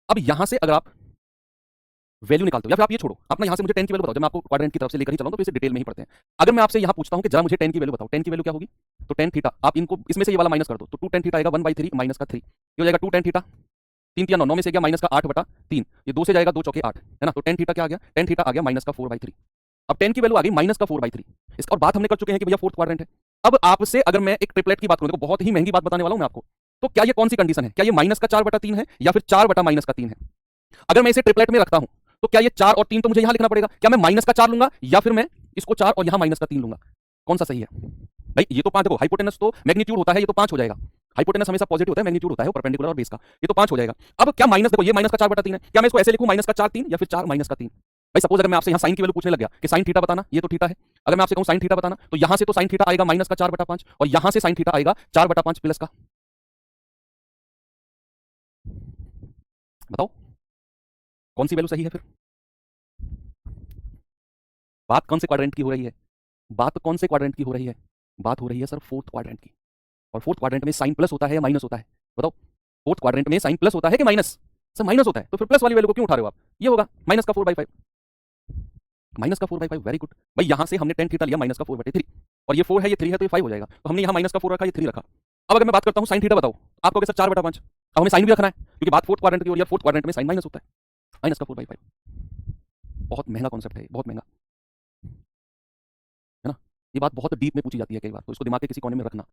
अब यहां से अगर आप वैल्यू निकालते हो, या फिर आप ये छोड़ो, अपना यहां से मुझे 10 की वैल्यू बताओ, जब मैं आपको क्वाड्रेंट की तरफ से लेकर ही चलाऊं तो फिर इसे डिटेल में ही पढ़ते हैं। अगर मैं आपसे यहां पूछता हूं कि जरा मुझे 10 की वैल्यू बताओ, 10 की वैल्यू क्या होगी? तो टेन थीटा, आप इनको इसमें से ये वाला माइनस कर दो, तो 2 टेन थीटा आएगा 1/3 माइनस का 3, ये हो जाएगा 2 टेन थीटा। 3 या 9, 9 में से गया माइनस का 8/3, ये 2 से जाएगा 2 चौके 8, है ना? तो टेन थीटा क्या आ गया? टेन थीटा आ गया माइनस का 4/3। अब 10 की वैल्यू आ गई माइनस का 4/3। इसका और बात हमने कर चुके हैं कि भैया फोर्थ क्वाड्रेंट है। अब आपसे अगर मैं एक ट्रिपलेट की बात करूं, देखो बहुत ही महंगी बात बताने वाला हूं मैं आपको, तो क्या ये कौन सी कंडीशन है? क्या ये माइनस का 4/3 है या फिर 4/-3 है? अगर मैं इसे ट्रिपलेट में रखता हूं तो क्या ये 4 और 3 तो मुझे यहां लिखना पड़ेगा, क्या मैं माइनस का 4 लूंगा या फिर मैं इसको 4 और यहां माइनस का 3 लूंगा? कौन सा सही है भाई? ये तो 5, देखो हाइपोटेनस तो मैग्नीट्यूड होता है, ये तो 5 हो जाएगा। हाइपोटेनस हमेशा पॉजिटिव होता है, मैग्नीट्यूड होता है वो परपेंडिकुलर और बेस का, ये तो 5 हो जाएगा। अब क्या माइनस, देखो ये माइनस का 4/3 है, क्या मैं इसको ऐसे लिखूं माइनस का 4 3 या फिर 4 माइनस का 3? भाई सपोज अगर मैं आपसे यहां साइन की वैल्यू पूछने लग गया कि साइन थीटा बताना, ये तो थीटा है, अगर मैं आपसे कहूं साइन थीटा बताना, तो यहां से तो साइन थीटा आएगा माइनस का 4/5 और यहां से साइन थीटा आएगा 4/5 प्लस का। बताओ कौन सी वैल्यू सही है फिर? बात कौन से क्वाड्रेंट की हो रही है? बात कौन से क्वाड्रेंट की हो रही है? बात हो रही है सर फोर्थ क्वाड्रेंट की। और फोर्थ क्वाड्रेंट में साइन प्लस होता है या माइनस होता है? बताओ, फोर्थ क्वाड्रेंट में साइन प्लस होता है कि माइनस? सर माइनस होता है, तो फिर प्लस वाली वैल्यू को क्यों उठा रहे हो आप? ये होगा माइनस का 4/5। माइनस का 4/5, वेरी गुड भाई। यहां से हमने टेन थीटा लिया माइनस का 4/3, और ये 4 है, ये 3 है, तो ये 5 हो जाएगा। तो हमने यहां माइनस का 4 रखा, ये 3 रखा। अब अगर मैं बात करता हूं साइन थीटा बताओ, आप कहोगे सर 4/5। अब हमें साइन भी रखना है क्योंकि बात फोर्थ क्वाड्रेंट की हो रही है, फोर्थ क्वाड्रेंट में साइन माइनस होता है। माइनस का 4/5, बहुत महंगा कॉन्सेप्ट है, बहुत महंगा, है ना? ये बात बहुत डीप में पूछी जाती है कई बार, तो इसको दिमाग के किसी कोने में रखना।